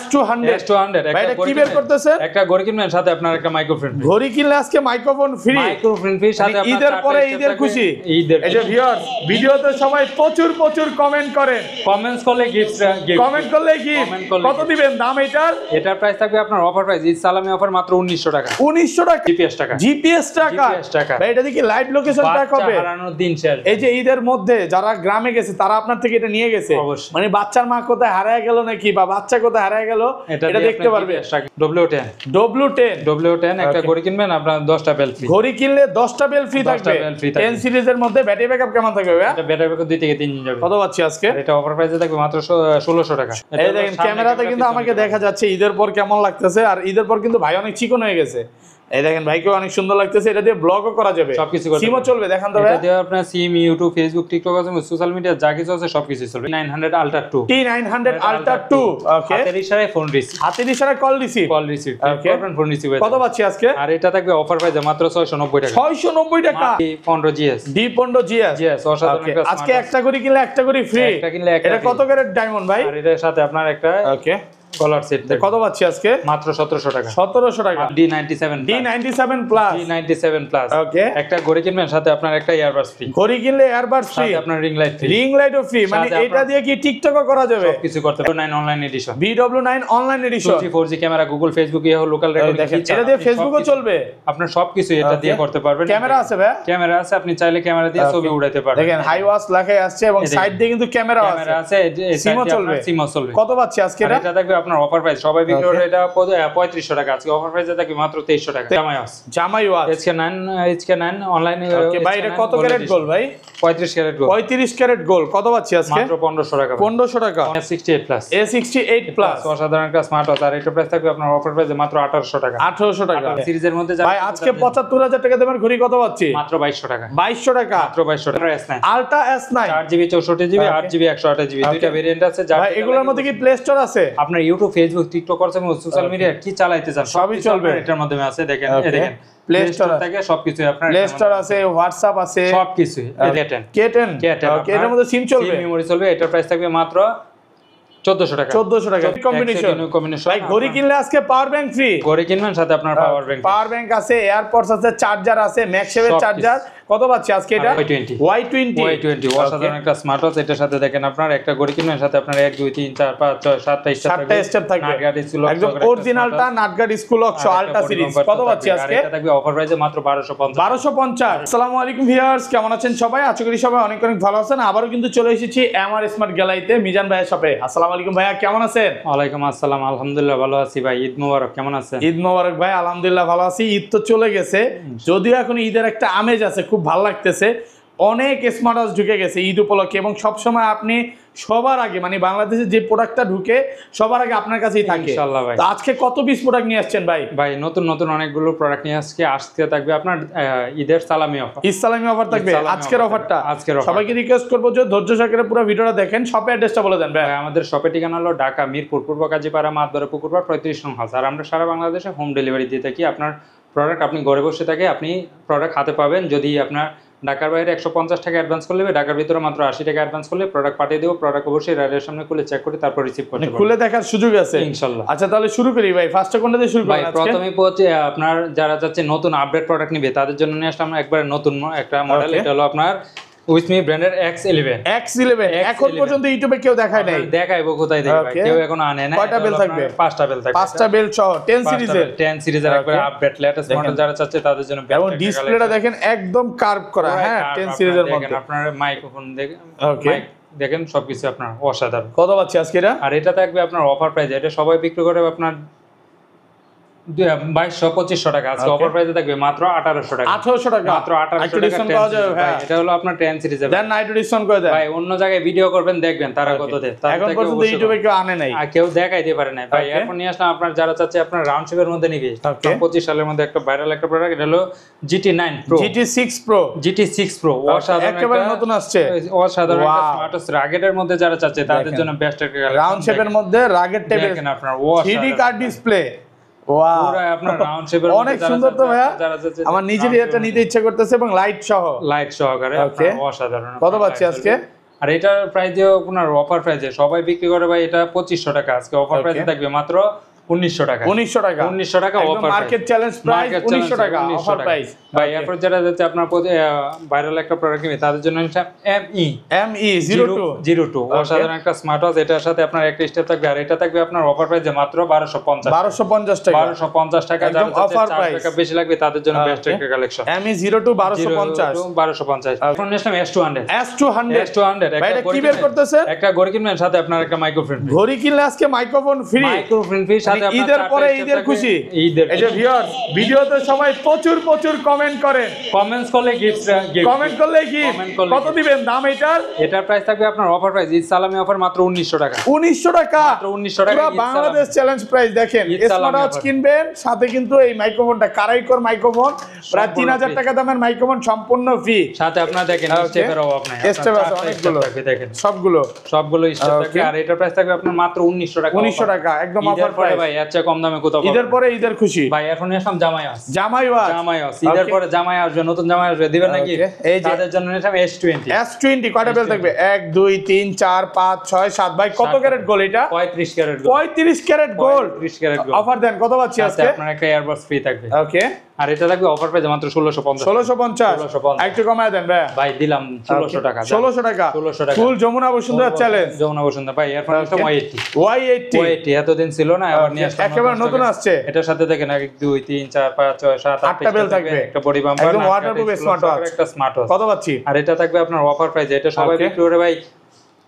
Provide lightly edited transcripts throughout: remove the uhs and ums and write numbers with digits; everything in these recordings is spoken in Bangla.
S200 একটা কি বের করতেছেন? একটা ঘড়ি কিনবেন সাথে আপনার একটা মাইক্রোফোন ফ্রি। ঘড়ি কিনলে আজকে মাইক্রোফোন ফ্রি। মাইক্রোফোন ফ্রি সাথে আপনার ঈদের পরে ঈদের খুশি। ঈদের এই যে ভিউয়ার্স, ভিডিওতে সবাই প্রচুর কমেন্ট করেন। কমেন্টস করলে গিফট, কমেন্ট করলে গিফট। কত দিবেন দাম এটার? এটার প্রাইস থাকবে আপনার অফার প্রাইস, ঈদ সালামি অফার মাত্র 1900 টাকা। 1900 টাকা জিপিএস টাকা। জিপিএস টাকা। ভাই এটা দেখি লাইভ লোকেশন ট্র্যাক হবে। হারানোর দিন শেষ। এই যে ঈদের মধ্যে যারা গ্রামে গেছে তারা আপনার থেকে এটা নিয়ে গেছে, মানে বাচ্চার মা কোথায় হারায় গেল নাকি বা বাচ্চা কোথায় হারায় গেল এটা দেখতে পারবে। W10 একটা ঘড়ি কিনবেন আপনার 10টা বেল ফ্রি। ঘড়ি কিনলে 10টা বেল ফ্রি থাকবে। 10 সিরিজের মধ্যে ব্যাটারি ব্যাকআপ কেমন থাকবে ভাই? এটা ব্যাটারি ব্যাকআপ 2 থেকে 3 দিন যাবে। কত পাচ্ছি আজকে? এটা অফার প্রাইসে থাকবে মাত্র 1600 টাকা। এই দেখেন ক্যামেরাতে কিন্তু আমাকে দেখা যাচ্ছে ঈদের পর কেমন লাগতেছে, আর ঈদের পর কিন্তু ভাই অনেক চিকন হয়ে গেছে। এই দেখেন ভাইকে অনেক সুন্দর লাগতেছে। এটা দিয়ে ব্লগও করা যাবে, সবকিছু করতে সিমও চলবে। দেখেন তো ভাই, এটা দিয়ে আপনার সিম, ইউটিউব, ফেসবুক, টিকটক আছে, সোশ্যাল মিডিয়া যা কিছু আছে সবকিছু চলবে। T900 Ultra 2 ওকে। হাতের ইশারায় ফোন রিসিভ, হাতের ইশারায় কল রিসিভ করবেন, ফোন রিসিভ। কত পাচ্ছি আজকে? আর এটা থাকবে অফার প্রাইসে মাত্র 690 টাকা। 690 টাকা। D15 GS অসাধারণ একটা। আজকে একটা করে কিনলে একটা করে ফ্রি। একটা কিনলে একটা। এটা কত ক্যারেট ডায়মন্ড ভাই? আর এটার সাথে আপনার একটা ওকে কলার সেট। কত পাচ্ছি আজকে? মাত্র 1700 টাকা। 1700 টাকা। D97 প্লাস ওকে। একটা ঘড়ি কিনবেন সাথে আপনার একটা ইয়ারবাডস ফ্রি। ঘড়ি কিনলে ইয়ারবাডস ফ্রি, সাথে আপনার রিং লাইট ফ্রি। রিং লাইটও ফ্রি, মানে এটা দিয়ে কি টিকটকও করা যাবে? সবকিছু করতে পারবেন। BW9 online edition, BW9 online edition, 4G camera, Google, Facebook, ইয়া লোকাল রেকর্ডিং। এটা দিয়ে ফেসবুকও চলবে। আপনার সবকিছু এটা দিয়ে করতে পারবেন। ক্যামেরা আছে ভাই? ক্যামেরা আছে, আপনি চাইলে ক্যামেরা দিয়ে ছবি উঠাতে পারবেন। দেখেন হাইওয়াস লেখাই আসছে এবং সাইড দিয়ে কিন্তু ক্যামেরা আছে। সিমও চলবে। কত পাচ্ছি আজকে? এটা থাকবে আপনার অফার প্রাইস। সবাই বিক্রি করে এটা 3500 টাকা। আজকে অফার প্রাইসে থাকবে মাত্র 2300 টাকা। জামাই ওয়াচ HK9 অনলাইনে। ওকে ভাই, এটা কত ক্যারেট গোল্ড ভাই? 35 ক্যারেট গোল্ড। 35 carat gold. কত পাচ্ছি আজকে? মাত্র 1500 টাকা। 1500 টাকা। A68 প্লাস অসাধারণ একটা স্মার্ট ওয়াচ। আর এটা প্রাইস থাকবে আপনার অফার প্রাইসে মাত্র 1800 টাকা। 1800 টাকা সিরিজের মধ্যে ভাই আজকে 75000 টাকা দামের ঘড়ি কত পাচ্ছি? মাত্র 2200 টাকা। 2200 টাকা মাত্র 2200 টাকা। S9 ultra S9 4GB 64GB 8GB 128GB দুইটা ভেরিয়েন্ট আছে। ভাই এগুলোর মধ্যে কি প্লে স্টোর আছে? আপনার ইউটিউব, ফেসবুক, টিকটক আছে, সোশ্যাল মিডিয়া কি চালাইতে চান সবই চলবে এটার মধ্যে আছে। দেখেন এই দেখেন প্লে স্টোর থেকে সবকিছু আপনার প্লে স্টোর আছে, হোয়াটসঅ্যাপ আছে, সবকিছু। K10 ওকে, এর মধ্যে সিম চলবে, সিম মেমরি চলবে। এটার প্রাইস থাকবে মাত্র 1400 টাকা। 1400 টাকা কম্বিনেশন। ভাই ঘড়ি কিনলে আজকে পাওয়ার ব্যাংক ফ্রি। ঘড়ি কিনবেন সাথে আপনার পাওয়ার ব্যাংক আছে, এয়ারপডস আছে, চার্জার আছে, ম্যাক্সওয়েভ চার্জার। কত পাচ্ছি আজকে? এটা Y20 অসাধারণ একটা স্মার্ট ওয়াচ। এটার সাথে দেখেন আপনার একটা ঘড়ি কিনবেন সাথে আপনার 1 2 3 4 5 6 7টা স্টেপ থাকবে। একদম অরিজিনালটা নাটগার্ড স্কুল অক্স আলট্রা সিরিজ। কত পাচ্ছি আজকে? এটা থাকবে অফার প্রাইসে মাত্র 1250। আসসালামু আলাইকুম ভিউয়ার্স, কেমন আছেন সবাই? আশা করি সবাই অনেক অনেক ভালো আছেন। আবারো কিন্তু চলে এসেছি এমআর স্মার্ট গ্যালারিতে, মিজান ভাইয়ের শপে। আসসালামু আলাইকুম ভাইয়া, কেমন আছেন? ওয়ালাইকুম আসসালাম, আলহামদুলিল্লাহ ভালো আছি ভাই। ঈদ মোবারক, কেমন আছেন? ঈদ মোবারক ভাই, আলহামদুলিল্লাহ ভালো আছি। ঈদ তো চলে গেছে, যদিও এখন ঈদের একটা আমেজ আছে, খুব ভালো লাগতেছে। অনেক স্মার্ট ওয়াচ ঢুকে গেছে ঈদ উপলক্ষে, এবং সবসময় আপনি সবার আগে, মানে বাংলাদেশে যে প্রোডাক্টটা ঢুকে সবার আগে আপনার কাছেই থাকে ইনশাআল্লাহ ভাই। তো আজকে কত পিস প্রোডাক্ট নিয়ে আসছেন ভাই? ভাই নতুন নতুন অনেকগুলো প্রোডাক্ট নিয়ে আজকে থাকবে আপনার ঈদের সালামি অফার। ঈদ সালামি অফার থাকবে আজকের অফারটা। সবাইকে রিকোয়েস্ট করবো যে ধৈর্য সহকারে পুরো ভিডিওটা দেখেন। শপের অ্যাড্রেসটা বলে দেন ভাই। আমাদের শপের ঠিকানা হলো ঢাকা মিরপুর পূর্ব কাজীপাড়া মাতবরে পুকুরপাড় 35 নং হাউস। আর আমরা সারা বাংলাদেশে হোম ডেলিভারি দিয়ে থাকি। আপনার প্রোডাক্ট আপনি ঘরে বসে থাকে আপনি প্রোডাক্ট হাতে পাবেন। যদি আপনার ঢাকার বাইরে 150 টাকা অ্যাডভান্স করলে, ঢাকার ভিতরে মাত্র 80 টাকা অ্যাডভান্স করলে প্রোডাক্ট পাঠিয়ে দেবো। প্রোডাক্ট অবশ্যই রাইডের সামনে খুলে চেক করে তারপর রিসিভ করতে পারবেন। খুলে দেখার সুযোগ আছে ইনশাআল্লাহ। আচ্ছা তাহলে শুরু করি ভাই। ফার্স্টে কোনটা দিয়ে শুরু করি? প্রথমেই পৌঁছে আপনার যারা যাচ্ছে নতুন আপডেট প্রোডাক্ট নিবে তাদের জন্য নিয়ে আসলাম একবারে নতুন একটা মডেল। এটা হলো আপনার উইথমি ব্র্যান্ডের X11 এখন পর্যন্ত ইউটিউবে কেউ দেখায় নাই। দেখাইবো কোথায় দেখবে, কেউ এখন আনে না। কয়টা বেল থাকবে? 5টা বেল থাকবে। 5টা বেল সহ 10 সিরিজের একবারে আপডেট লেটেস্ট মডেল যারা চাচ্ছে তাদের জন্য। এবং ডিসপ্লেটা দেখেন একদম কার্ভ করা। হ্যাঁ 10 সিরিজের মধ্যে আপনার মাইক্রোফোন দেখেন, ওকে দেখেন সবকিছু আপনার অসাধারণ। কত পাচ্ছি আজকে এটা? আর এটা থাকবে আপনার অফার প্রাইস। এটা সবাই বিক্রি করে আপনার 2200-2500 টাকা। আজকে অফার প্রাইসে থাকবে মাত্র 1800 টাকা। 1800 টাকা মাত্র 1800 টাকা পাওয়া যাবে ভাই। এটা হলো আপনার 10 সিরিজের। দেন নাইট ডিসকাউন্ট করে দেন ভাই। অন্য জায়গায় ভিডিও করবেন দেখবেন তারা কত দেয়। এখন পর্যন্ত ইউটিউবে কেউ আনে নাই, আর কেউ দেখাইতে পারে না ভাই। এখন নিয়ে আসলাম আপনার যারা চাচ্ছে আপনার রাউন্ড শেপের মধ্যে নিবে। 25 সালের মধ্যে একটা ভাইরাল একটা প্রোডাক্ট। এটা হলো GT9 Pro, GT6 Pro অসাধারণ একেবারে নতুন আসছে। অসাধারণ একটা স্মার্ট ওয়াচ। রাগেটের মধ্যে যারা চাচ্ছে তাদের জন্য বেস্ট একটা রাউন্ড শেপের মধ্যে রাগেট টাইপের দেখেন আপনার 3D কার্ড ডিসপ্লে। অনেক সুন্দর তো ভাইয়া, আমার নিজেরই এটা নিতে ইচ্ছা করতেছে এবং লাইট সহকারে। অসাধারণ। কত পাচ্ছি আজকে? আর এটার প্রাইস দিয়ে আপনার অফার প্রাইসে সবাই বিক্রি করে ভাই এটা 2500 টাকা, আজকে অফার প্রাইসে থাকবে মাত্র 1900 টাকা। 1900 টাকা 1900 টাকা অফার মার্কেট চ্যালেঞ্জ প্রাইস 1900 টাকা অফার প্রাইস ভাই। এরপর যারা যাচ্ছে আপনার ভাইরাল একটা প্রোডাক্ট কিনবে তাদের জন্য ME 02 অসাধারণ একটা স্মার্ট ওয়াচ। এটার সাথে আপনার একটা স্টেপ থাকবে, আর এটা থাকবে আপনার অফার প্রাইসে মাত্র 1250 টাকা 1250 টাকা। যারা অফার প্রাইস টাকা বেশি লাগবে তাদের জন্য বেস্ট একটা কালেকশন ME 02 1250 এখন নেক্সট S200 S200 ভাই এটা কি বের করতেছেন? একটা ঘড়ি কিনবেন সাথে আপনার একটা মাইক্রোফোন ফ্রি। ঘড়ি কিনলে আজকে মাইক্রোফোন ফ্রি সাথে আপনার ঈদের পরে ঈদের খুশি। এই যে ভিউয়ার্স ভিডিওতে সবাই প্রচুর কমেন্ট করেন, কমেন্টস করলে গিফট কমেন্ট করলে গিফট কত দিবেন দাম এটার? এটার প্রাইস থাকবে আপনার অফার প্রাইস ঈদ সালামি অফার মাত্র 1900 টাকা 1900 টাকা মাত্র 1900 টাকা পুরো বাংলাদেশ চ্যালেঞ্জ প্রাইস। দেখেন স্মার্ট ওয়াচ কিনবেন সাথে কিন্তু এই মাইক্রোফোনটা কারাইকর মাইক্রোফোন প্রায় 3000 টাকা দামের মাইক্রোফোন সম্পূর্ণ ফ্রি। সাথে আপনার দেখেন স্টেপের অভাব নাই, স্টেপ আছে অনেকগুলো দেখেন সবগুলো স্টেপ থাকে। আর এটার প্রাইস থাকবে আপনার মাত্র 1900 টাকা 1900 টাকা একদম অফার প্রাইস ভাই। এর চেয়ে কম দামে কোথাও ঈদের পরে ঈদের খুশি ভাই। এখন আসলাম জামাই ওয়াচ ঈদের পরে জামাই আসবে, নতুন জামাই আসবে, দিবেন নাকি? এই যে তাদের জন্য নিলাম S20 কয়টা বেল থাকবে? 1 2 3 4 5 6 7 ভাই কত ক্যারেট গোল্ড এটা? 35 carat 35 carat gold 35 carat gold offer দেন কত পাচ্ছি আজকে? আপনার একটা এয়ারবাস ফ্রি থাকবে। ওকে আর এটা থাকবে অফার প্রাইস মাত্র 1650 একটু কমায় দেন ভাই দিলাম 1600 টাকা 1600 টাকা ফুল যমুনা বসুন্ধরা চ্যালেঞ্জ যমুনা বসুন্ধরা ভাই। এরপর একটা Y80 এতদিন ছিল না, আবার নিয়ে আসলাম একেবারে নতুন আসছে। এটার সাথে দেখেন 1 2 3 4 5 6 7 8টা বেল থাকবে, একটা বডি বাম্পার, একদম ওয়াটারপ্রুফ স্মার্ট ওয়াচ, একটা স্মার্ট ওয়াচ কত পাচ্ছি? আর এটা থাকবে আপনার অফার প্রাইস। এটা সবাই বিক্রি করে ভাই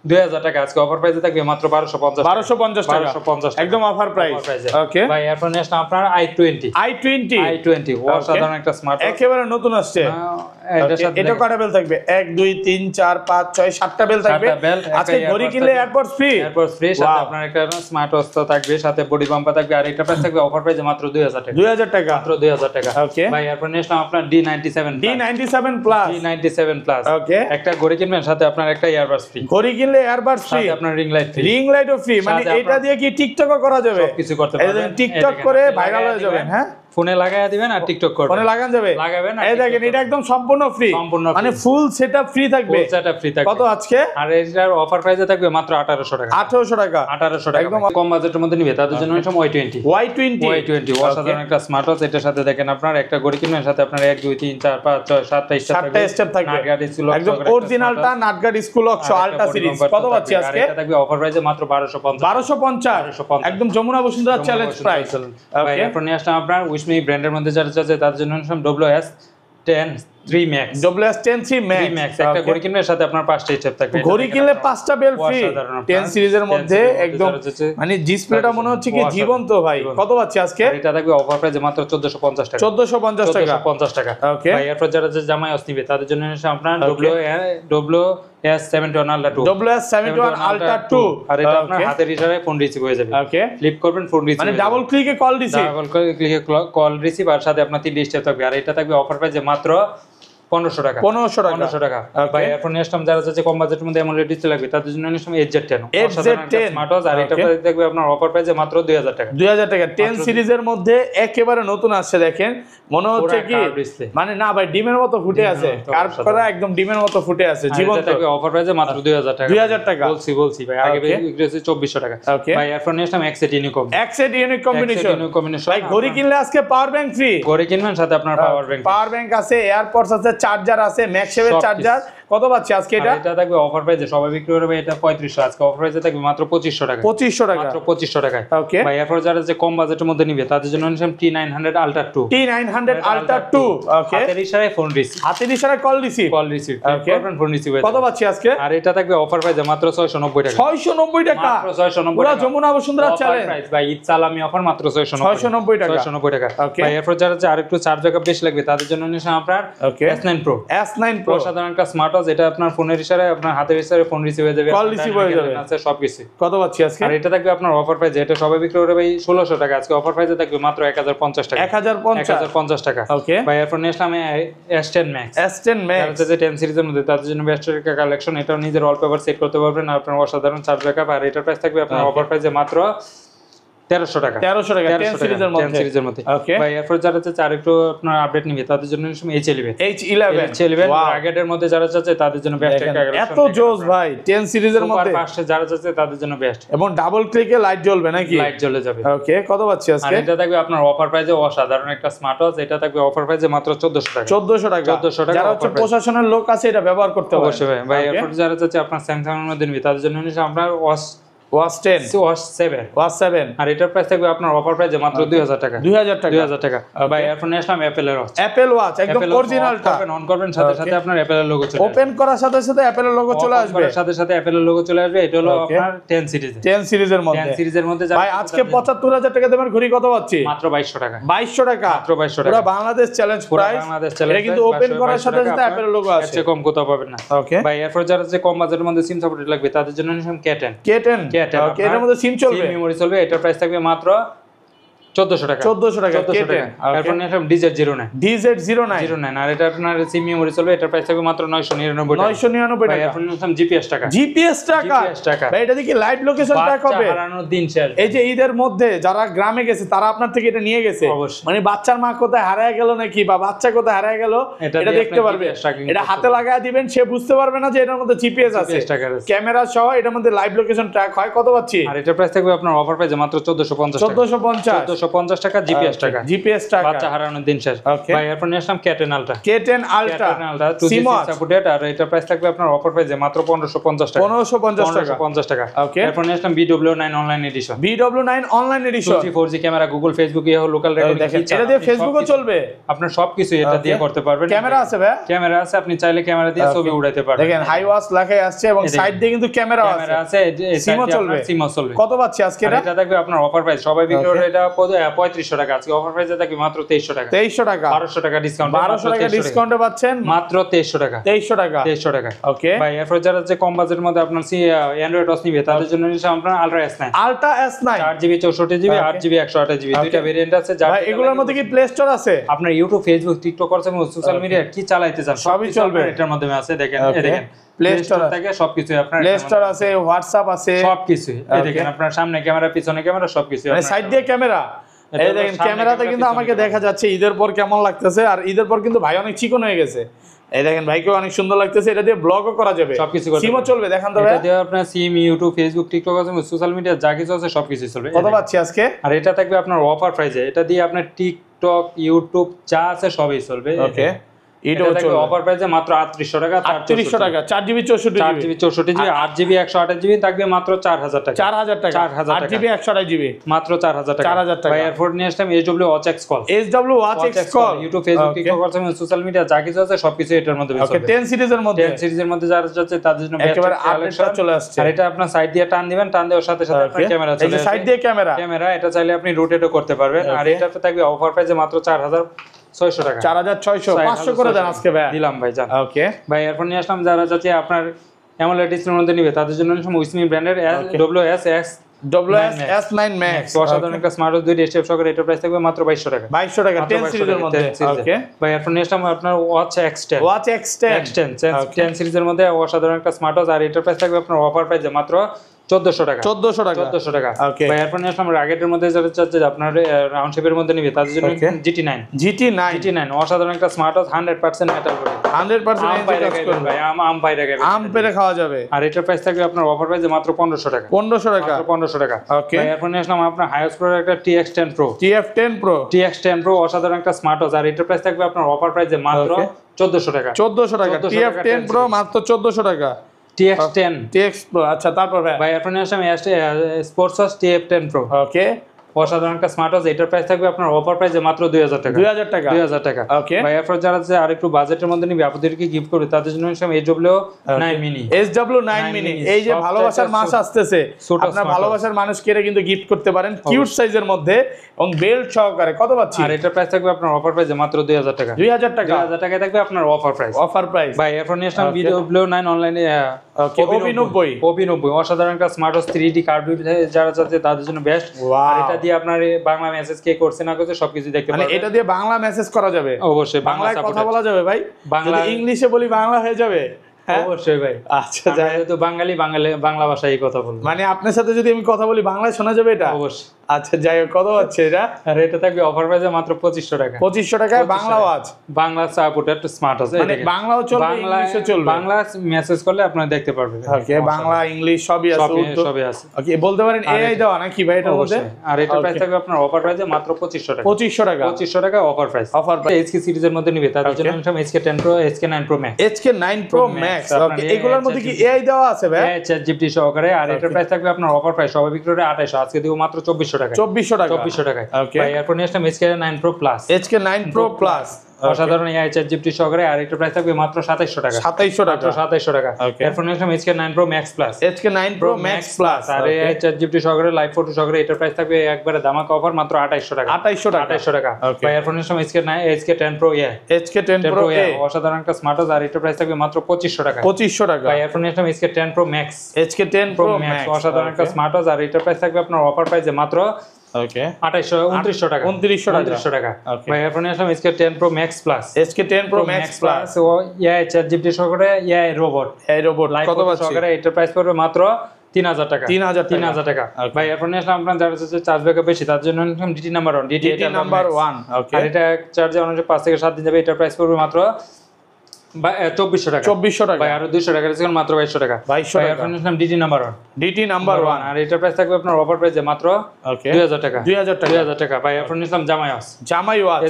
2000 টাকা, আজকে অফার প্রাইসে থাকবে মাত্র 1250 টাকা একদম অফার প্রাইস। ওকে ভাই এরপর নেক্সট আপনার i20 অসাধারণ একটা স্মার্ট একেবারে নতুন আসছে। এটা কয়টা বেল থাকবে? 1 2 3 4 5 6 7টা বেল থাকবে। আজকে ঘড়ি কিনলে এয়ারপোর্টস ফ্রি সাথে আপনার একটা স্মার্ট ওয়াচ থাকবে, সাথে বডি বাম্পার থাকবে। আর এটা প্রাইস থাকবে অফার প্রাইসে মাত্র 2000 টাকা মাত্র 2000 টাকা। ওকে ভাই এরপর নেক্সট আপনার D97 প্লাস ওকে একটা ঘড়ি কিনবেন সাথে আপনার একটা ইয়ারবাডস ফ্রি। ঘড়ি কিনলে এয়ারবাডস ফ্রি, সাথে আপনার রিং লাইটও ফ্রি। মানে এটা দিয়ে কি টিকটকও করা যাবে? কিছু করতে পারবেন, টিকটক করে ভাইরাল হয়ে যাবেন। হ্যাঁ ফোনে লাগায়া দিবেন আর টিকটক করবেন, ফোনে লাগান যাবে, লাগাবেন। এই দেখেন এটা একদম সম্পূর্ণ ফ্রি, মানে ফুল সেটআপ ফ্রি থাকবে। কত আজকে? আর এটার অফার প্রাইসে থাকবে মাত্র 1800 টাকা 1800 টাকা একদম কম বাজেটের মধ্যে নিবে তাদের জন্য এটা Y20 অসাধারণ একটা স্মার্ট ওয়াচ। এটার সাথে দেখেন আপনার একটা ঘড়ি কিনবেন সাথে আপনার 1 2 3 4 5 6 7টা স্টেপ থাকবে, একদম অরিজিনালটা নাটগার্ড স্কুল অক্সো আলট্রা সিরিজ। কত পাচ্ছি আজকে? এটা থাকবে অফার প্রাইসে মাত্র 1250 একদম যমুনা বসুন্ধরা চ্যালেঞ্জ প্রাইস। ভাই এখন নিয়ে আসলাম আপনার উইসমি ব্র্যান্ডের মধ্যে যারা চাচ্ছে তাদের জন্য WS10 3 Max একটা ঘড়ি কিনলে সাথে আপনার 5টা স্টেপ থাকবে। ঘড়ি কিনলে 5টা বেল ফ্রি 10 সিরিজের মধ্যে, একদম মানে ডিসপ্লেটা মনে হচ্ছে কি জীবন্ত ভাই। কত পাচ্ছি আজকে? এটা থাকবে অফার প্রাইসে মাত্র 1450 টাকা 1450 টাকা। ওকে ভাই এরপর যারা জামাই ওয়াচ নিবে তাদের জন্য আপনার WS71 Ultra 2 আর এটা আপনার হাতের ইশারায় ফোন রিসিভ হয়ে যাবে। ওকে ফ্লিপ করবেন ফোন রিসিভ, মানে ডাবল ক্লিকে কল রিসিভ, কল রিসিভ। আর সাথে আপনার 3টা স্টেপ থাকবে। আর এটা থাকবে অফার প্রাইসে মাত্র 1500 টাকা ভাই। এরপর নেক্সট টাইম যারা চাচ্ছে কম বাজেটের মধ্যে এমন ডিসপ্লে লাগবে তাদের জন্য নিলাম HZ10 স্মার্ট ওয়াচ। আর এটা থাকবে আপনার অফার প্রাইসে মাত্র 2000 টাকা 10 সিরিজের মধ্যে একেবারে নতুন আসছে। দেখেন মনে হচ্ছে কি মানে না ভাই ডিমের মতো ফুটে আছে, কার্ভ করা একদম ডিমের মতো ফুটে আছে জীবন্ত। থাকবে অফার প্রাইসে মাত্র 2000 টাকা বলছি ভাই, আগে বিক্রি হচ্ছে 2400 টাকা ভাই। এরপর next time XZ unique combination ভাই। ঘড়ি কিনলে আজকে পাওয়ার ব্যাংক ফ্রি, ঘড়ি কিনবেন সাথে আপনার পাওয়ার ব্যাংক আছে, এয়ারপডস আছে, চার্জার আছে, ম্যাক্সওয়েভ চার্জার। কত পাচ্ছি আজকে? এটা থাকবে অফার প্রাইসে সবাই বিক্রি করবে এটা 3500, আজকে অফার প্রাইসে থাকবে মাত্র 2500 টাকা মাত্র 2500 টাকায়। ওকে ভাই এরপর যারা যে কম বাজেটের মধ্যে নিবে তাদের জন্য নিলাম T900 Ultra 2 ওকে হাতের ইশারায় ফোন রিসিভ, হাতের ইশারায় কল রিসিভ করবেন ফোন রিসিভ। কত পাচ্ছি আজকে? আর এটা থাকবে অফার প্রাইসে মাত্র 690 টাকা মাত্র 690 পুরো যমুনা বসুন্ধরা চ্যালেঞ্জ প্রাইস ভাই। ঈদ সালামি অফার মাত্র 690 টাকা ভাই। এরপর যারা যে আরেকটু চার্জ ব্যাকআপ বেশি লাগবে তাদের জন্য নিলাম আপনার S9 Pro সাধারণ একটা স্মার্ট ওয়াচ। এটা আপনার ফোনের ইশারায় আপনার হাতের ইশারায় ফোন রিসিভ হয়ে যাবে, কল রিসিভ হয়ে যাবে, আছে সবকিছু। কত পাচ্ছি আজকে? আর এটা থাকবে আপনার অফার প্রাইস, এটা সবাই বিক্রি করে ভাই 1600 টাকা, আজকে অফার প্রাইসে থাকবে মাত্র 1050 টাকা 1050 টাকা। ওকে ভাই এরপর নেক্সট আমি S10 Max এটা যে 10 সিরিজের মধ্যে তাদের জন্য বেস্ট একটা কালেকশন। এটাও নিজের ওয়ালপেপার সেট করতে পারবেন, আপনার অসাধারণ চার্জ ব্যাকআপ। আর এটার প্রাইস থাকবে আপনার অফার প্রাইসে মাত্র 1300 টাকা 1300 টাকা 10 সিরিজের 10 মধ্যে সিরিজের মধ্যে ওকে ভাই এরপর যারা চাচ্ছে আরেকটু আপনার আপডেট নিবে তাদের জন্য H11 H11 রাগেটের মধ্যে যারা চাচ্ছে তাদের জন্য বেস্ট একটা এত জোস ভাই 10 সিরিজের মধ্যে পাশে যারা চাচ্ছে তাদের জন্য বেস্ট এবং ডাবল ক্লিকে লাইট জ্বলবে নাকি লাইট জ্বলে যাবে ওকে কত পাচ্ছি আর আজকে এটা থাকবে আপনার অফার প্রাইসে অসাধারণ একটা স্মার্ট ওয়াচ এটা থাকবে অফার প্রাইসে মাত্র 1400 টাকা 1400 টাকা 1400 টাকা যারা হচ্ছে offer price। প্রশাসনের লোক আছে এটা ব্যবহার করতে পারে অবশ্যই ভাই Okay. এরপর যারা চাচ্ছে আপনার স্যামসাং এর মধ্যে নিবে তাদের জন্য হচ্ছে আপনার ওয়াচ ওয়াচ 10 ওয়াচ 7 ওয়াচ 7 আর এটার প্রাইস থাকবে আপনার অফার প্রাইসে মাত্র 2000 টাকা 2000 টাকা 2000 টাকা ভাই এরপর নিয়ে আসলাম অ্যাপেলের ওয়াচ অ্যাপেল ওয়াচ একদম অরিজিনালটা অন করবেন সাথে সাথে আপনার অ্যাপেলের লোগো চলে আসবে ওপেন করার সাথে সাথে অ্যাপেলের লোগো চলে Open আসবে করার সাথে সাথে অ্যাপেলের লোগো চলে আসবে এটা হলো Okay. আপনার 10 সিরিজ 10 সিরিজের মধ্যে 10 সিরিজের মধ্যে ভাই আজকে 75000 টাকা দামের ঘড়ি কত পাচ্ছি মাত্র 2200 টাকা 2200 টাকা মাত্র 2200 পুরো টাকা বাংলাদেশ চ্যালেঞ্জ পুরো প্রাইস বাংলাদেশ চ্যালেঞ্জ এটা কিন্তু ওপেন করার সাথে সাথে অ্যাপেলের লোগো আছে আছে কম কোথাও পাবেন না ওকে ভাই এরপর যারা যে কম বাজেটের মধ্যে সিম সাপোর্ট লাগবে তাদের জন্য নিলাম K10 K10 ওকে এর মধ্যে সিম চলবে মেমোরি চলবে এটার প্রাইস থাকবে মাত্র 1400 টাকা 1400 টাকা 1400 টাকা এরপর নিলাম DZ09 DZ09 09 আর এটা আপনার সিম মেমোরি চলবে এটার প্রাইস থাকবে মাত্র 999 টাকা 999 ভাই টাকা এরপর নিলাম জিপিএস টাকা জিপিএস টাকা GPS টাকা। ভাই এটা দেখি লাইভ লোকেশন ট্র্যাক হবে বাচ্চা হারানোর দিন শেষ এই যে ঈদের মধ্যে যারা গ্রামে গেছে তারা আপনার থেকে এটা নিয়ে গেছে অবশ্যই। মানে বাচ্চার মা কোথায় হারায় গেল নাকি বা বাচ্চা কোথায় হারায় গেল এটা এটা দিয়ে দেখতে আপনার পারবে GPS tracking এটা করতে হাতে লাগায় দিবেন সে বুঝতে পারবে না যে এটার মধ্যে জিপিএস আছে জিপিএস টাকা আছে। ক্যামেরা সহ এটার মধ্যে লাইভ লোকেশন ট্র্যাক হয় কত পাচ্ছি আর এটার প্রাইস থাকবে আপনার অফার প্রাইসে মাত্র 1450 টাকা 1450 1450 টাকা জিপিএস টাকা জিপিএস টাকা বাচ্চা হারানোর দিন শেষ Okay. ভাই এরপর নিয়ে আসলাম K10 ultra K10 ultra K10 ultra 2G SIMs supported আর এটার প্রাইস থাকবে আপনার অফার প্রাইসে মাত্র 1550 টাকা 1550 টাকা 1550 টাকা Okay. এরপর নিয়ে আসলাম BW9 online edition BW9 online addition 2G 4G camera Google Facebook ইয়ে লোকাল রেকর্ডিং দেখেন এটা দিয়ে ফেসবুকও চলবে আপনার সবকিছু এটা দিয়ে Okay. করতে পারবেন ক্যামেরা আছে ভাই ক্যামেরা আছে আপনি চাইলে ক্যামেরা দিয়ে ছবি উঠাইতে পারবেন দেখেন হাই ওয়াস লেখাই আসছে এবং এই দেখেন। সাইড দিয়ে কিন্তু ক্যামেরা আছে ক্যামেরা আছে সিমও চলবে। সিমও চলবে কত পাচ্ছি আজকে আর এটা এটা থাকবে আপনার অফার প্রাইস সবাই বিক্রি Okay. করে এটা 3500 টাকা আজকে অফার প্রাইসে থাকবে মাত্র 2300 টাকা 2300 টাকা 1200 টাকা ডিসকাউন্ট 1200 টাকা ডিসকাউন্টে পাচ্ছেন মাত্র 2300 টাকা 2300 টাকা 2300 টাকা ওকে ভাই এরপর যারা যে কম বাজেটের মধ্যে আপনার অ্যান্ড্রয়েড ওয়াচ নিবে তাদের জন্য নিচ্ছে আপনার ultra S9 ultra S9 8GB 64GB Okay. 8GB 128GB Okay. দুইটা ভেরিয়েন্ট আছে যার ভাই এগুলোর মধ্যে কি প্লে স্টোর আছে আপনার ইউটিউব ফেসবুক টিকটক করছে সোশ্যাল মিডিয়া কি চালাইতে চান সবই কিছু চলবে। আপনার এটার মাধ্যমে আছে দেখেন এই Okay. দেখেন Play প্লে Store স্টোর থেকে সবকিছু আপনার প্লে এটার স্টোর মধ্যে আছে হোয়াটসঅ্যাপ আছে সবকিছু এই Okay. দেখেন আপনার সামনে ক্যামেরা পিছনে ক্যামেরা সবকিছু মানে সাইড দিয়ে ক্যামেরা এটা এই হলো দেখেন সামনে ক্যামেরাতে ক্যামেরা, কিন্তু পিছনে আমাকে ক্যামেরা। দেখা যাচ্ছে ঈদের পর কেমন লাগতেছে আর ঈদের পর কিন্তু ভাই অনেক চিকন হয়ে গেছে এই দেখেন ভাইকে অনেক সুন্দর লাগতেছে এটা দিয়ে ব্লগও করা যাবে সবকিছু করতে সিমও পারবেন। চলবে দেখান তো ভাই এটা দিয়ে আপনার সিম ইউটিউব ফেসবুক টিকটক আছে সোশ্যাল মিডিয়া যা কিছু আছে সবকিছু চলবে এই কত দেখেন। পাচ্ছি আজকে আর এটা থাকবে আপনার অফার প্রাইসে এটা দিয়ে আপনার টিকটক ইউটিউব যা আছে সবই চলবে ওকে এটা এটাও থাকবে চলবে অফার প্রাইসে মাত্র 3800 টাকা 3800 টাকা 4GB 64GB 4GB 64GB 8GB 128GB থাকবে মাত্র 4000 টাকা 4000 টাকা 4000 টাকা। 8GB 128GB মাত্র 4000 টাকা 4000 টাকা। ভাই এরপর নিয়ে আসলাম HW Watch X Call SW Watch X Call YouTube Facebook TikTok WhatsApp social media যা কিছু আছে সবকিছু এটার মধ্যে ওকে 10 সিরিজের মধ্যে 10 সিরিজের মধ্যে যারা যাচ্ছে তাদের জন্য best একেবারে একটা আপডেটটা collection। চলে আসছে আর এটা আপনার সাইড দিয়ে টান দিবেন টান দেওয়ার সাথে সাথে আপনার ওকে ক্যামেরা এই চলে যে সাইড দিয়ে ক্যামেরা ক্যামেরা এটা চাইলে আপনি রোটেটও করতে পারবেন আর Okay. এটাতে থাকবে অফার প্রাইসে মাত্র 4600 টাকা 4600 500 করে দেন আজকে ভাই দিলাম ভাই জান ওকে ভাই এরপর নিয়ে আসলাম যারা যাচ্ছে আপনার AMOLED ডিসপ্লের মধ্যে নিবে তাদের জন্য উইসমি ব্র্যান্ডের WS S9 Max অসাধারণ একটা স্মার্ট ওয়াচ 2 স্টেপ সহকারে এটার প্রাইস থাকবে মাত্র 2200 টাকা 2200 টাকা মাত্র 10 সিরিজের মধ্যে 10 সিরিজে। ওকে ভাই এরপর নিয়ে আসলাম আপনার ওয়াচ X10 Watch X10 10 সিরিজের মধ্যে অসাধারণ একটা স্মার্ট ওয়াচ আর এটার প্রাইস থাকবে আপনার অফার প্রাইসে মাত্র 1400 টাকা 1400 টাকা 1400 টাকা Okay. ভাই এরপর নিয়ে আসলাম রাগেটের মধ্যে যারা চাচ্ছে যে আপনার রাউন্ড শেপের মধ্যে নিবে তাদের জন্য Okay. GT9 GT9 অসাধারণ একটা স্মার্ট ওয়াচ 100% মেটাল বডি 100% আম পাইরা কাজ খাইবেন করবে ভাই আম পাইরা খাইবেন আম পেরে খাওয়া যাবে আর এটার প্রাইস থাকবে আপনার অফার প্রাইসে মাত্র 1500 টাকা 1500 টাকা মাত্র 1500 টাকা Okay. ভাই এরপর নিয়ে আসলাম আপনার হাইয়েস্ট প্রোর একটা TX10 Pro TF10 Pro অসাধারণ একটা স্মার্ট ওয়াচ আর এটার প্রাইস থাকবে আপনার অফার প্রাইসে মাত্র Okay. 1400 টাকা 1400 টাকা 1400 টাকা TF10 Pro মাত্র 1400 টাকা TX10 TX Pro আচ্ছা তারপর ভাই ভাই এরপর নিয়ে আসলাম স্পোর্টস ওয়াচ TF10 Pro ওকে অসাধারণ একটা স্মার্ট ওয়াচ এটার প্রাইস থাকবে আপনার অফার প্রাইসে মাত্র 2000 টাকা 2000 টাকা 2000 টাকা Okay. ভাই এরপর যারা যে আরেকটু বাজেটের মধ্যে নিবে আপনাদেরকে গিফট করবে তাদের জন্য নিলাম HW9 mini SW9 mini এই যে সবচাইতে ভালোবাসার মাস আসতেছে ছোট আপনার smart ভালোবাসার মানুষকে এটা কিন্তু গিফট করতে পারেন কিউট সাইজের মধ্যে এবং বেল্ট সহকারে কত পাচ্ছি আর এটার প্রাইস থাকবে আপনার অফার প্রাইসে মাত্র 2000 টাকা 2000 টাকা 2000 টাকায় থাকবে আপনার অফার প্রাইস অফার প্রাইস ভাই এরপর নিয়ে আসলাম Okay. HW9 অনলাইনে Okay, OB90 অসাধারণ একটা স্মার্ট ওয়াচ 3D কার্ড যারা চাচ্ছে তাদের জন্য বেস্ট Wow. আর এটা দিয়ে আপনার এই বাংলা মেসেজ কে করছে না করছে সবকিছু দেখতে মানে পারবেন এটা দিয়ে বাংলা মেসেজ করা যাবে অবশ্যই বাংলা বাংলায় কথা সাপোর্ট বলা যাবে ভাই বাংলা- যদি ইংলিশে বলি বাংলা হয়ে যাবে হ্যাঁ অবশ্যই ভাই আচ্ছা আমরা যাই যেহেতু বাঙালি বাংলা ভাষায় কথা বলবো মানে আপনার সাথে যদি আমি কথা বলি বাংলায় শোনা যাবে এটা অবশ্যই আচ্ছা যাই হোক, কত হচ্ছে এটা? আর এটা থাকবে অফার প্রাইসে মাত্র 2500 টাকা। 2500 টাকায় Bangla watch, Bangla supported smart আছে, মানে বাংলাও চলবে ইংলিশও চলবে। বাংলা মেসেজ করলে আপনারা দেখতে পারবেন। ওকে, বাংলা ইংলিশ সবই আছে, উর্দু সবই আছে। ওকে, বলতে পারেন এআই দেওয়া নাকি ভাই এটার মধ্যে? আর এটা প্রাইস থাকবে আপনার অফার প্রাইসে মাত্র 2500 টাকা। 2500 টাকা, 2500 টাকা offer price. Offer price. HK সিরিজের মধ্যে নিবে তাদের জন্য নিলাম HK 10 Pro, HK 9 Pro Max। HK 9 Pro Max, ওকে, এগুলোর মধ্যে কি এআই দেওয়া আছে ভাই? হ্যাঁ, ChatGPT সহকারে। আর এটার প্রাইস থাকবে আপনার অফার প্রাইস সবাই বিক্রি করে 2800, আজকে দিব মাত্র 2400 টাকা। 2400 টাকা, 2400 টাকায়। ওকে। ভাই এরপর নিয়ে আসলাম HK 9 Pro Plus। HK 9 Pro Plus, অসাধারণ AI ChatGPT সহকারে। আর এটার প্রাইস থাকবে মাত্র 2700 টাকা। 2700 টাকা, মাত্র 2700 টাকা। ওকে। এরপর নিয়ে আসলাম HK 9 Pro Max Plus। HK 9 Pro Max Plus, আর AI ChatGPT সহকারে লাইভ ফটো সহকারে এটার প্রাইস থাকবে একবারে ধামাকা অফার মাত্র 2800 টাকা। 2800 টাকা, 2800 টাকা। ওকে। ভাই এরপর নিয়ে আসলাম HK 10 Pro AI। HK 10 Pro A, অসাধারণ একটা স্মার্ট ওয়াচ। আর এটার প্রাইস থাকবে মাত্র 2500 টাকা। 2500 টাকা। ভাই এরপর নিয়ে আসলাম HK 10 Pro Max। HK 10 Pro Max, অসাধারণ একটা স্মার্ট ওয়াচ। আর এটার প্রাইস থাকবে আপনার অফার প্রাইসে মাত্র ওকে 2900 টাকা। 2900 টাকা। ওকে। ভাই এরপর নিয়ে আসলাম HK 10 Pro Max Plus। HK 10 Pro Max Plus, ও AI ChatGPT সহকারে AI রোবট এই রোবট লাইভ কত ফটো পাচ্ছি? সহকারে এটার প্রাইস পড়বে মাত্র 3000 টাকা। 3000 টাকা। ওকে। ভাই এরপর নিয়ে আসলাম আপনার যারা হচ্ছে চার্জ ব্যাকআপ বেশি তার জন্য নিলাম DT নাম্বার 1, DT নাম্বার 1, ওকে। আর এটা চার্জে অনুযায়ী 5 থেকে 7 দিন যাবে। এটার প্রাইস পড়বে মাত্র 2400 টাকা। 2400 টাকা, ভাই আরো 200 টাকা ডিসকাউন্ট মাত্র 2200 টাকা। 2200 ভাই টাকা। এরপর নিলাম DT নাম্বার 1। DT নাম্বার 1, আর এটার প্রাইস থাকবে আপনার অফার প্রাইসে মাত্র ওকে 2000 টাকা। 2000 টাকা। 2000 টাকা। ভাই এরপর নিলাম জামায়াস জামাই ওয়াচ,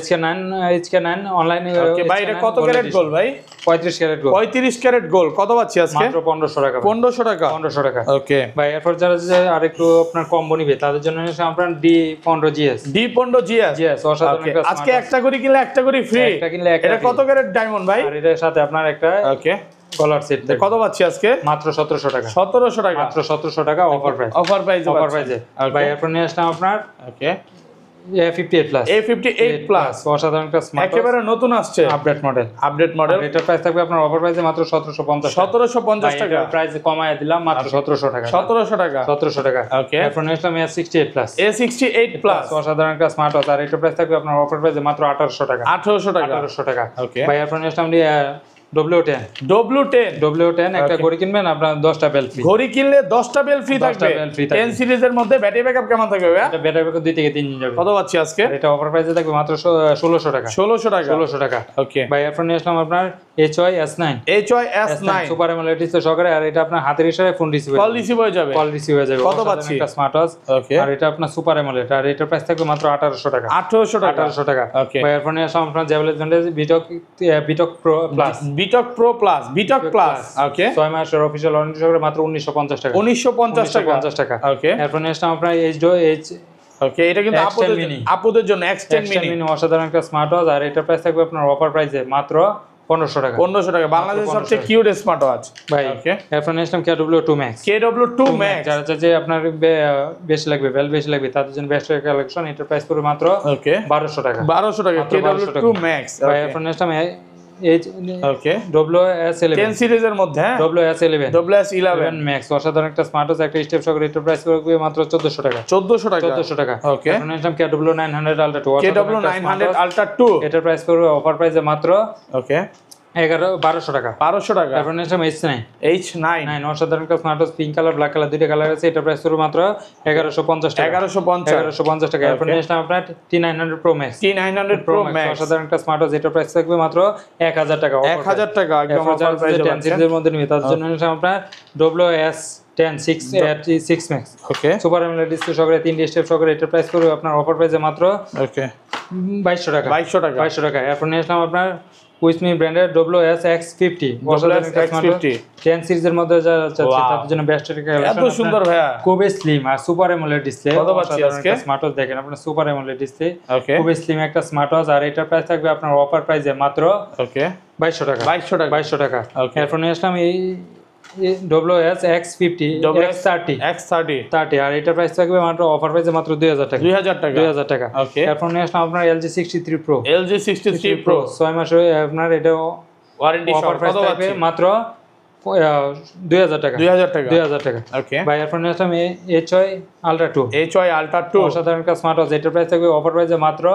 HK 9 অনলাইনে। ওকে ভাই এটা কত ক্যারেট গোল্ড ভাই? 35 ক্যারেট গোল্ড। 35 ক্যারেট গোল্ড, কত পাচ্ছি আজকে? মাত্র 1500 টাকা। 1500 টাকা, 1500 টাকা। ওকে। ভাই এরপর যারা যে আরেকটু আপনার কম্বো নিবে তাদের জন্য নিলাম আপনার D15 GS। D15 GS, অসাধারণ ওকে। একটা আজকে একটা করে কিনলে একটা করে ফ্রি, একটা কিনলে একটা এটা কত ক্যারেট ডায়মন্ড ভাই? আর এটার সাথে আপনার একটা ওকে, গলার সেট কত পাচ্ছি আজকে? মাত্র 1700 টাকা। 1700 টাকা, মাত্র 1700 টাকা অফার প্রাইস। অফার প্রাইসে অফার প্রাইসে। ভাই এরপর নিয়ে আসলাম আপনার ওকে A58 প্লাস। A58 প্লাস, অসাধারণ একটা স্মার্ট একেবারে নতুন আসছে, আপডেট মডেল। Update model. এটার প্রাইস থাকবে আপনার অফার প্রাইসে মাত্র 1750 টাকা। 1750 টাকা, প্রাইস কমায় দিলাম মাত্র 1700 টাকা। 1700 টাকা, 1700 টাকা। ওকে। এরপর নিয়ে আসলাম A68 প্লাস। A68 প্লাস, অসাধারণ একটা স্মার্ট ওয়াচ। আর এটার প্রাইস থাকবে আপনার অফার প্রাইসে মাত্র 1800 টাকা। 1800 টাকা, 1800 টাকা। ওকে। ভাই এরপর নিয়ে আসলাম W10। W10, W10 একটা ঘড়ি কিনবেন আপনার 10টা বেল ফ্রি। ঘড়ি কিনলে 10টা বেল ফ্রি 10টা থাকবে। বেল ফ্রি থাকবে। 10 সিরিজের মধ্যে ব্যাটারি ব্যাকআপ কেমন থাকবে ভাই? এটা ব্যাটারি ব্যাকআপ 2 থেকে 3 দিন যাবে। কত পাচ্ছি আজকে? আর এটা অফার প্রাইসে থাকবে মাত্র 1600 টাকা। 1600 টাকা, 1600 টাকা। ওকে। ভাই এরপর নিয়ে আসলাম আপনার HY S9। HY S9, super AMOLED display সহকারে। আর এটা আপনার হাতের ইশারায় ফোন রিসিভ কল রিসিভ হয়ে যাবে। কল রিসিভ হয়ে যাবে। কত পাচ্ছি? একটা স্মার্ট ওয়াচ। ওকে, আর এটা আপনার সুপার অ্যামোলেড। আর এটার প্রাইস থাকবে মাত্র 1800 টাকা। 1800 টাকা, 1800 টাকা। ওকে। ভাই এরপর নিয়ে আসলাম আপনার জ্যাভেলের জন্য বিটক pro plus. বিটক pro plus, বিটক plus, ওকে। 6 মাসের অফিশিয়াল ওয়ারেন্টি সহকারে মাত্র 1950 টাকা। 1950 টাকা, 1950 টাকা। ওকে। এরপর নিয়ে আসলাম আপনার ওকে, এটা কিন্তু X10 আপুদের mini। আপুদের জন্য X10 X10 mini, mini অসাধারণ একটা স্মার্ট ওয়াচ। আর এটার প্রাইস থাকবে আপনার অফার প্রাইসে মাত্র 1500 টাকা। 1500 টাকা, বাংলাদেশের 1500 সবচেয়ে কিউট স্মার্ট ওয়াচ। ভাই ওকে। এরপর নিয়ে আসলাম KW2 Max। KW2 Max, যারা চাচ্ছে যে আপনার বেশি লাগবে বেল বেশি লাগবে তাদের জন্য বেস্ট কালেকশন। এটার প্রাইস পড়বে মাত্র ওকে 1200 টাকা। 1200 টাকা, মাত্র 1200 KW2 Max, ভাই এরপর নিয়ে আসলাম ওকে। WS11। 10 সিরিজের মধ্যে, হ্যাঁ, WS11 WS11 Max অসাধারণ একটা স্মার্ট ওয়াচ, একটা স্টেপ সহকারে। এটার প্রাইস পড়বে মাত্র 1400 টাকা। 1400 টাকা, 1400 টাকা। ওকে। এরপর নিয়ে আসলাম KW900 Ultra 2। KW900 Ultra 2, এটার প্রাইস পড়বে অফার প্রাইসে মাত্র ওকে 1200 টাকা। 1200 টাকা, তারপর নিয়ে আসলাম H9। H9 অসাধারণ একটা smart watch, pink colour black colour দুইটা কালার আছে। এটা প্রাইস পড়বে মাত্র 1150 টাকা। 1150, 1150 টাকা। এরপর নিয়ে আসলাম আপনার T900 Pro Max। T900 Pro Max, অসাধারণ একটা স্মার্ট ওয়াচ। এটার প্রাইস থাকবে মাত্র 1000 টাকা। 1000 টাকা, একদম অফার প্রাইসে 10 পাচ্ছেন। সিরিজের মধ্যে নিবে তাদের জন্য নিলাম আপনার WS10 6 Max। ওকে, সুপার অ্যামোলেড ডিসপ্লে সহকারে 3D স্টেপ সহকারে। এটার প্রাইস পড়বে আপনার অফার প্রাইসে মাত্র ওকে 2200 টাকা। 2200 টাকা, 2200 টাকা। এরপর নিয়ে আসলাম আপনার উইসমি ব্র্যান্ডের WSX50। WSX50 10 সিরিজের মধ্যে যারা চাচ্ছে Wow, তাদের জন্য বেস্ট এত সুন্দর ভাইয়া। খুবই স্লিম আর সুপার অ্যামোলেড ডিসপ্লে। কত পাচ্ছি আজকে? স্মার্ট ওয়াচ দেখেন আপনার সুপার অ্যামোলেড ডিসপ্লে, ওকে খুবই স্লিম একটা স্মার্ট ওয়াচ। আর এটার প্রাইস থাকবে আপনার অফার প্রাইসে মাত্র ওকে 2200 টাকা। 2200 টাকা, 2200 টাকা। Okay. এরপর নিয়ে আসলাম এই WSX50 X30। আর এটার প্রাইস থাকবে মাত্র অফার প্রাইসে মাত্র 2000 টাকা। 2000 টাকা, 2000 টাকা। ওকে। এরপর নিয়ে আসলাম আপনার LG 63 Pro। LG 63 Pro 6 মাসে আপনার এটা ওয়ারেন্টি অফার সহ প্রাইস কত থাকবে পাচ্ছি? মাত্র 2000 টাকা। 2000 টাকা, 2000 টাকা। ওকে। ভাই এরপর নিয়ে আসলাম HY Ultra 2। HY Ultra 2, অসাধারণ একটা স্মার্ট ওয়াচ। এটার প্রাইস থাকবে অফার প্রাইসে মাত্র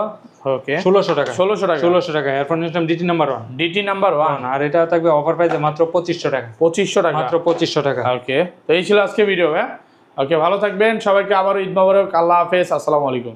ওকে 1600 টাকা। 1600 টাকা, 1600 টাকা। এরপর নিয়ে আসলাম DT নাম্বার 1। DT নাম্বার 1, আর এটা থাকবে অফার প্রাইসে মাত্র 2500 টাকা। 2500 টাকা, মাত্র 2500 টাকা। ওকে। তো এই ছিল আজকে ভিডিও, হ্যাঁ। ওকে, ভালো থাকবেন, সবাইকে আবারও ঈদ মোবারক, আল্লাহ হাফেজ, আসসালামু আলাইকুম।